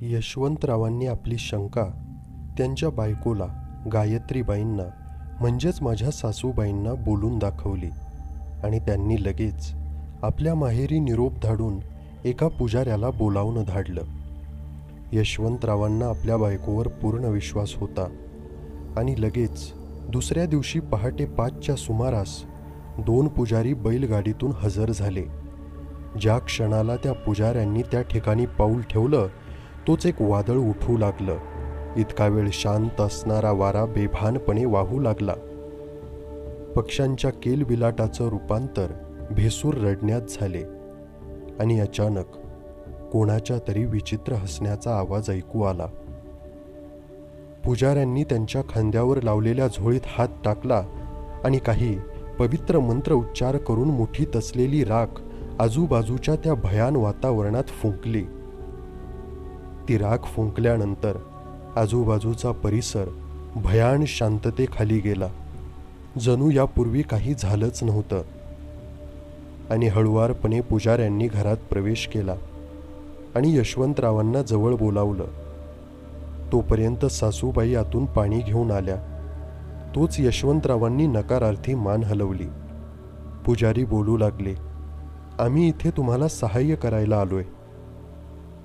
यशवंतरावांनी आपली शंका त्यांच्या बायकोला गायत्रीबाईंना म्हणजेच माझ्या सासूबाईंना बोलून दाखवली आणि त्यांनी लगेच आपल्या माहेरी निरोप धाडून एका पुजाऱ्याला बोलावून धाडलं. यशवंतरावांना आपल्या बायकोवर पूर्ण विश्वास होता आणि लगेच दुसऱ्या दिवशी पहाटे 5च्या सुमारास 2 पुजारी बैलगाडीतून हजर झाले. ज्या क्षणाला त्या पुजाऱ्यांनी त्या ठिकाणी पाऊल ठेवलं तोच एक वादळ उठू लागलं. इतका वेळ शांत असणारा वारा बेभानपणे वाहू लागला. पक्ष्यांच्या केलबिलाटाचं रूपांतर भेसूर रडण्यात झाले आणि अचानक कोणाच्या तरी विचित्र हसण्याचा आवाज ऐकू आला. पुजाऱ्यांनी त्यांच्या खांद्यावर लावलेल्या झोळीत हात टाकला आणि काही पवित्र मंत्र उच्चार करून मुठीत असलेली राख आजूबाजूच्या त्या भयान वातावरणात फुंकली. ती राख फुंकल्यानंतर आजूबाजूचा परिसर भयान शांततेखाली गेला. जणू यापूर्वी काही झालंच नव्हतं. आणि हळुवारपणे पुजाऱ्यांनी घरात प्रवेश केला आणि यशवंतरावांना जवळ बोलावलं. तोपर्यंत सासूबाई आतून पाणी घेऊन आल्या. तोच यशवंतरावांनी नकारार्थी मान हलवली. पुजारी बोलू लागले, आम्ही इथे तुम्हाला सहाय्य करायला आलोय.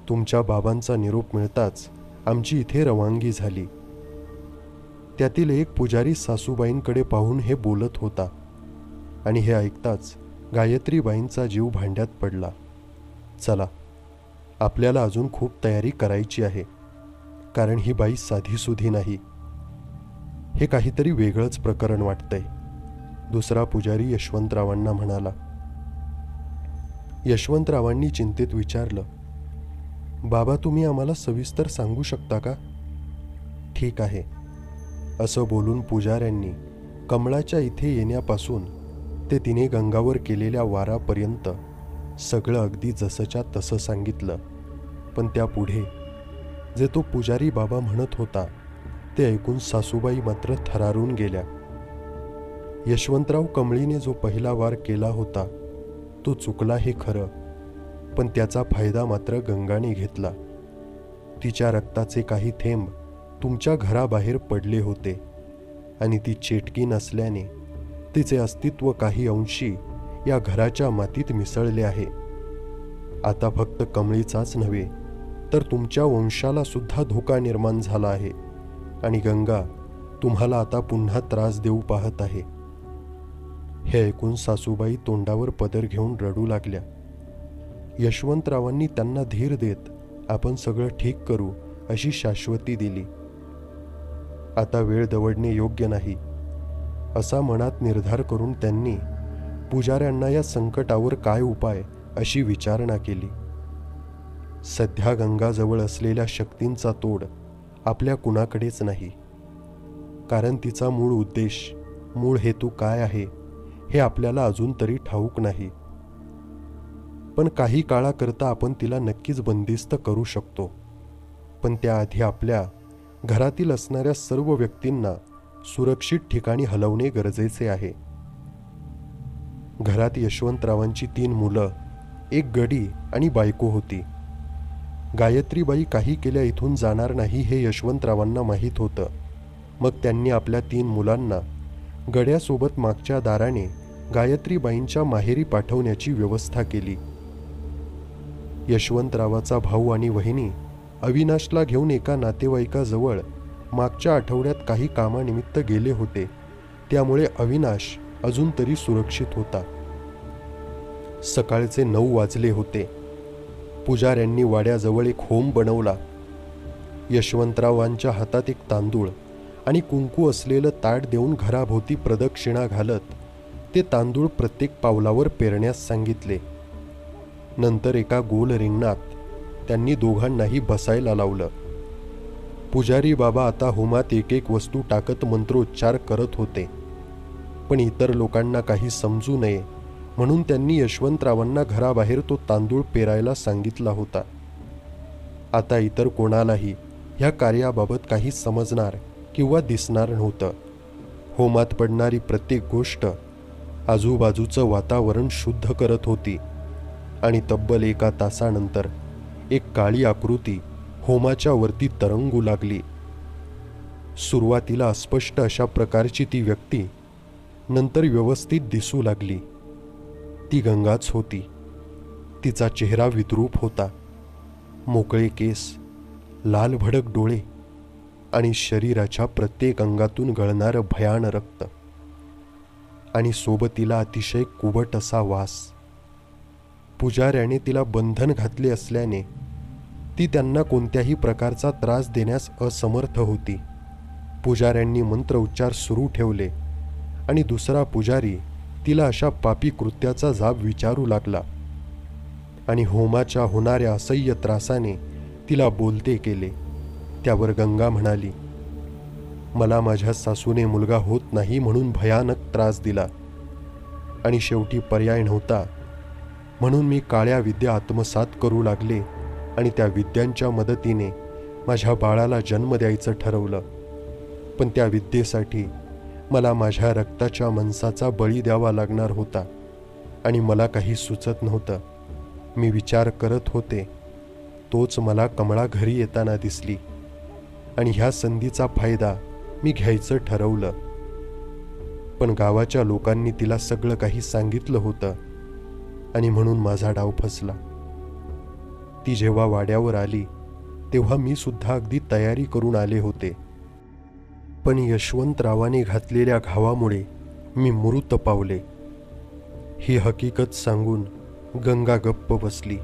तुमच्या बाबांचा निरोप मिळताच आमची इथे रवानगी झाली. त्यातील एक पुजारी सासूबाईंकडे पाहून हे बोलत होता आणि हे ऐकताच गायत्रीबाईंचा जीव भांड्यात पडला. चला, आपल्याला अजून खूप तयारी करायची आहे, कारण ही बाई साधीसुधी नाही. हे काहीतरी वेगळंच प्रकरण वाटतंय, दुसरा पुजारी यशवंतरावांना म्हणाला. यशवंतरावांनी चिंतेत विचारलं, बाबा तुम्ही आम्हाला सविस्तर सांगू शकता का? ठीक आहे, असं बोलून पुजाऱ्यांनी कमळाच्या इथे येण्यापासून ते तिने गंगावर केलेल्या वारापर्यंत सगळं अगदी जसंच्या तसं सांगितलं. पण त्यापुढे जे तो पुजारी बाबा म्हणत होता ते ऐकून सासूबाई मात्र थरारून गेल्या. यशवंतराव कमळीने जो पहिला वार केला होता तो चुकला हे खरं, पण त्याचा फायदा मात्र गंगाने घेतला. तिच्या रक्ताचे काही थेंब तुमच्या घराबाहेर पडले होते आणि ती चेटकी नसल्याने तिचे अस्तित्व काही अंशी या घराच्या मातीत मिसळले आहे. आता फक्त कमळीचाच नव्हे तर तुमच्या वंशाला सुद्धा धोका निर्माण झाला आहे आणि गंगा तुम्हाला आता पुन्हा त्रास देऊ पाहत आहे. हे ऐकून सासूबाई तोंडावर पदर घेऊन रडू लागल्या. यशवंतरावांनी त्यांना धीर देत आपण सगळं ठीक करू अशी शाश्वती दिली. आता वेळ दवडणे योग्य नाही असा मनात निर्धार करून त्यांनी पुजाऱ्यांना या संकटावर काय उपाय अशी विचारणा केली. सध्या गंगाजवळ असलेल्या शक्तींचा तोड आपल्या कुणाकडेच नाही, कारण तिचा मूळ उद्देश, मूळ हेतू काय आहे हे आपल्याला अजून तरी ठाऊक नाही. पण काही काळाकरता आपण तिला नक्कीच बंदिस्त करू शकतो. पण त्याआधी आपल्या घरातील असणाऱ्या सर्व व्यक्तींना सुरक्षित ठिकाणी हलवणे गरजेचे आहे. घरात यशवंतरावांची 3 मुलं, 1 गडी आणि बायको होती. गायत्रीबाई काही केल्या इथून जाणार नाही हे यशवंतरावांना माहीत होतं. मग त्यांनी आपल्या 3 मुलांना गड्यासोबत मागच्या दाराने गायत्रीबाईंच्या माहेरी पाठवण्याची व्यवस्था केली. यशवंतरावाचा भाऊ आणि वहिनी अविनाशला घेऊन एका नातेवाईकाजवळ मागच्या आठवड्यात काही कामानिमित्त गेले होते, त्यामुळे अविनाश अजून तरी सुरक्षित होता. सकाळचे 9 वाजले होते. पुजाऱ्यांनी वाड्याजवळ एक होम बनवला. यशवंतरावांच्या हातात एक तांदूळ आणि कुंकू असलेलं ताट देऊन घराभोवती प्रदक्षिणा घालत ते तांदूळ प्रत्येक पावलावर पेरण्यास सांगितले. नंतर एका गोल रिंगणात त्यांनी दोघांनाही बसायला लावलं. पुजारी बाबा आता होमात एक एक वस्तू टाकत मंत्रोच्चार करत होते, पण इतर लोकांना काही समजू नये म्हणून त्यांनी यशवंतरावांना घराबाहेर तो तांदूळ पेरायला सांगितला होता. आता इतर कोणालाही ह्या कार्याबाबत काही समजणार किंवा दिसणार नव्हतं. होमात पडणारी प्रत्येक गोष्ट आजूबाजूचं वातावरण शुद्ध करत होती आणि तब्बल 1 तासानंतर एक काळी आकृती होमाच्या वरती तरंगू लागली. सुरुवातीला अस्पष्ट अशा प्रकारची ती व्यक्ती नंतर व्यवस्थित दिसू लागली. ती गंगाच होती. तिचा चेहरा विद्रूप होता. मोकळे केस, लाल भडक डोळे आणि शरीराच्या प्रत्येक अंगातून गळणारं भयान रक्त आणि सोबतीला अतिशय कुबट असा वास. पुजाऱ्याने तिला बंधन घातले असल्याने ती त्यांना कोणत्याही प्रकारचा त्रास देण्यास असमर्थ होती. पुजाऱ्यांनी मंत्रोच्चार सुरू ठेवले आणि दुसरा पुजारी तिला अशा पापी कृत्याचा जाब विचारू लागला आणि होमाच्या होणाऱ्या असह्य त्रासाने तिला बोलते केले. त्यावर गंगा म्हणाली, मला माझ्या सासूने मुलगा होत नाही म्हणून भयानक त्रास दिला आणि शेवटी पर्याय नव्हता म्हणून मी काळ्या विद्या आत्मसात करू लागले आणि त्या विद्यांच्या मदतीने माझ्या बाळाला जन्म द्यायचं ठरवलं. पण त्या विद्येसाठी मला माझ्या रक्ताच्या मांसाचा बळी द्यावा लागणार होता आणि मला काही सुचत नव्हतं. मी विचार करत होते, तोच मला कमळा घरी येताना दिसली आणि ह्या संधीचा फायदा मी घ्यायचं ठरवलं. पण गावाच्या लोकांनी तिला सगळं काही सांगितलं होतं आणि म्हणून माझा डाव फसला. ती जेव्हा वाड्यावर आली तेव्हा मी सुद्धा अगदी तयारी करून आले होते. पण यशवंतरावाने घातलेल्या घावामुळे मी मृत पावले. ही हकीकत सांगून गंगा गप्प बसली.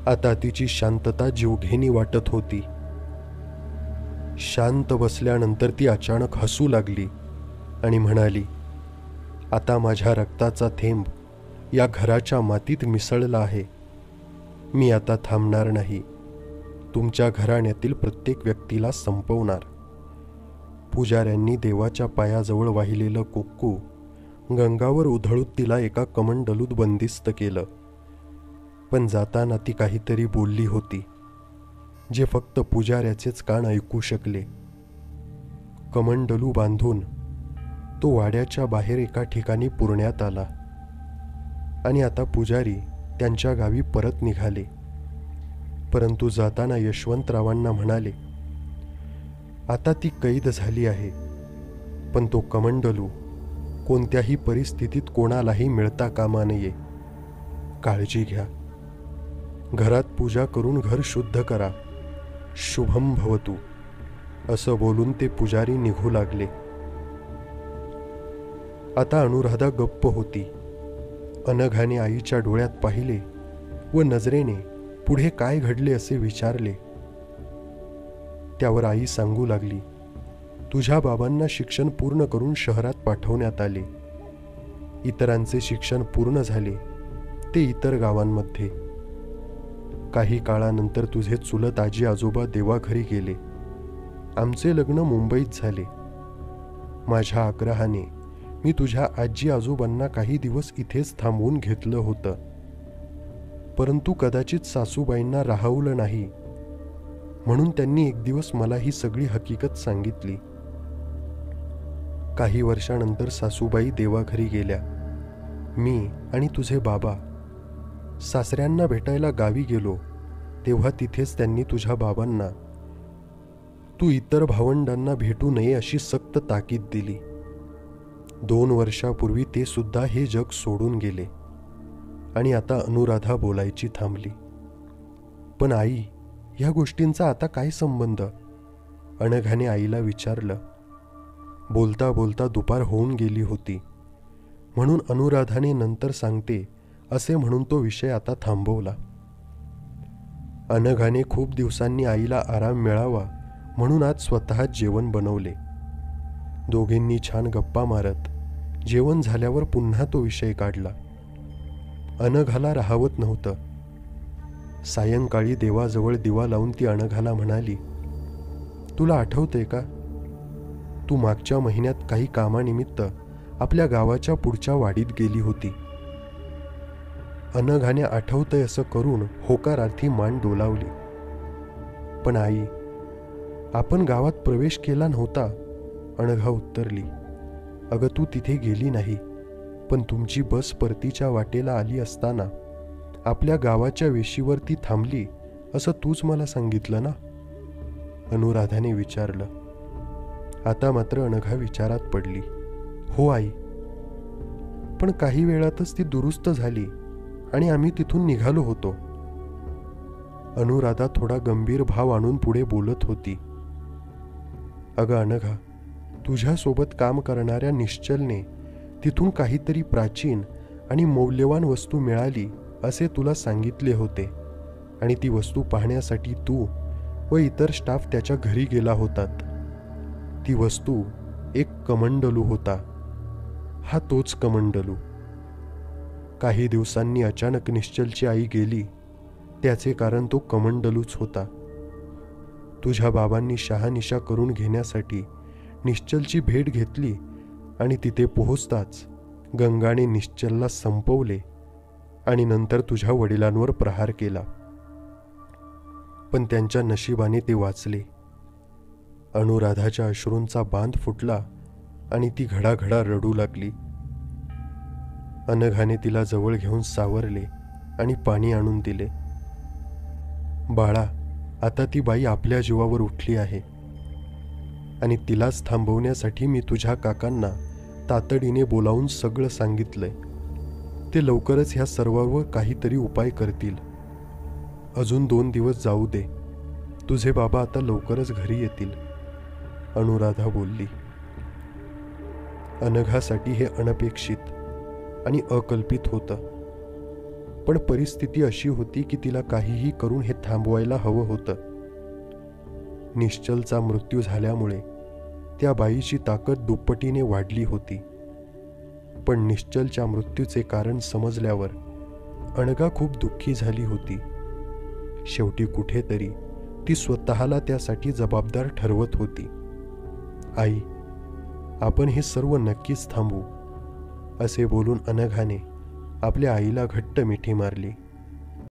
आता तिची शांतता जीवघेणी वाटत होती. शांत बसल्यानंतर ती अचानक हसू लागली आणि म्हणाली, आता माझ्या रक्ताचा थेंब या घराच्या मातीत मिसळला आहे. मी आता थांबणार नाही. तुमच्या घराण्यातील प्रत्येक व्यक्तीला संपवणार. पुजाऱ्यांनी देवाच्या पायाजवळ वाहिलेलं कुक्कू गंगावर उधळून तिला एका कमंडलूत बंदिस्त केलं. पण जाताना ती काहीतरी बोलली होती जे फक्त पुजाऱ्याचेच कान ऐकू शकले. कमंडलू बांधून तो वाड्याच्या बाहेर एका ठिकाणी पुरण्यात आला आणि आता पुजारी त्यांच्या गावी परत निघाले. परंतु जाताना यशवंतरावांना म्हणाले, आता ती कैद झाली आहे, पण तो कमंडलू कोणत्याही परिस्थितीत कोणालाही मिळता कामा नये. काळजी घ्या. घरात पूजा करून घर शुद्ध करा. शुभम भवतु. असं बोलून ते पुजारी निघू लागले. आता अनुराधा गप्प होती. अनघाने आईच्या डोळ्यात पाहिले व नजरेने पुढे काय घडले असे विचारले. त्यावर आई सांगू लागली, तुझ्या बाबांना शिक्षण पूर्ण करून शहरात पाठवण्यात आले. इतरांचे शिक्षण पूर्ण झाले ते इतर गावांमध्ये. काही काळानंतर तुझे चुलत आजी आजोबा देवाघरी गेले. आमचे लग्न मुंबईत झाले. माझ्या आग्रहाने मी तुझ्या आजी आजोबांना काही दिवस इथेच थांबवून घेतलं होतं. परंतु कदाचित सासूबाईंना राहवलं नाही म्हणून त्यांनी एक दिवस मला ही सगळी हकीकत सांगितली. काही वर्षानंतर सासूबाई देवाघरी गेल्या. मी आणि तुझे बाबा सासऱ्यांना भेटायला गावी गेलो तेव्हा तिथेच त्यांनी तुझ्या बाबांना तू इतर भावंडांना भेटू नये अशी सक्त ताकीद दिली. 2 वर्षापूर्वी ते सुद्धा हे जग सोडून गेले आणि आता अनुराधा बोलायची थांबली. पण आई, ह्या गोष्टींचा आता काय संबंध? अनघाने आईला विचारलं. बोलता बोलता दुपार होऊन गेली होती म्हणून अनुराधाने नंतर सांगते असे म्हणून तो विषय आता थांबवला. अनघाने खूप दिवसांनी आईला आराम मिळावा म्हणून आज स्वतःच जेवण बनवले. दोघींनी छान गप्पा मारत जेवण झाल्यावर पुन्हा तो विषय काढला. अनघाला राहावत नव्हतं. सायंकाळी देवाजवळ दिवा लावून ती अनघाला म्हणाली, तुला आठवतंय का, तू मागच्या महिन्यात काही कामानिमित्त आपल्या गावाच्या पुढच्या वाडीत गेली होती. अनघाने आठवतंय असं करून होकारार्थी मान डोलावली. पण आई, आपण गावात प्रवेश केला नव्हता. अनघा उत्तरली, अगं तू तिथे गेली नाही, पण तुमची बस परतीच्या वाटेला आली असताना आपल्या गावाच्या वेशीवर ती थांबली असं तूच मला सांगितलं ना? अनुराधाने विचारलं. आता मात्र अनघा विचारात पडली. हो आई, पण काही वेळातच ती दुरुस्त झाली आणि आम्ही तिथून निघालो होतो. अनुराधा थोडा गंभीर भाव आणून पुढे बोलत होती. अगं अनघा, तुझ्यासोबत काम करणाऱ्या निश्चलने तिथून काहीतरी प्राचीन आणि मौल्यवान वस्तू मिळाली असे तुला सांगितले होते आणि ती वस्तू पाहण्यासाठी तू व इतर स्टाफ त्याच्या घरी गेला होतात. ती वस्तू एक कमंडलू होता. हा तोच कमंडलू. काही दिवसांनी अचानक निश्चलची आई गेली. त्याचे कारण तो कमंडलूच होता. तुझ्या बाबांनी शहानिशा करून घेण्यासाठी निश्चलची भेट घेतली आणि तिथे पोहोचताच गंगाने निश्चलला संपवले आणि नंतर तुझ्या वडिलांवर प्रहार केला. पण त्यांच्या नशिबाने ते वाचले. अनुराधाच्या अश्रूंचा बांध फुटला आणि ती घडाघडा रडू लागली. अनघाने तिला जवळ घेऊन सावरले आणि पाणी आणून दिले. बाळा, आता ती बाई आपल्या जीवावर उठली आहे आणि तिलाच थांबवण्यासाठी मी तुझ्या काकांना तातडीने बोलावून सगळं सांगितलंय. ते लवकरच ह्या सर्वावर काहीतरी उपाय करतील. अजून 2 दिवस जाऊ दे. तुझे बाबा आता लवकरच घरी येतील, अनुराधा बोलली. अनघासाठी हे अनपेक्षित आणि अकल्पित होतं. पण परिस्थिती अशी होती की तिला काहीही करून हे थांबवायला हवं होतं. निश्चलचा मृत्यू झाल्यामुळे त्या बाईची ताकद दुप्पटीने वाढली होती. पण निश्चलच्या मृत्यूचे कारण समजल्यावर अनघा खूप दुःखी झाली होती. शेवटी कुठेतरी ती स्वतःला त्यासाठी जबाबदार ठरवत होती. आई, आपण हे सर्व नक्कीच थांबवू, असे बोलून अनघाने आपल्या आईला घट्ट मिठी मारली.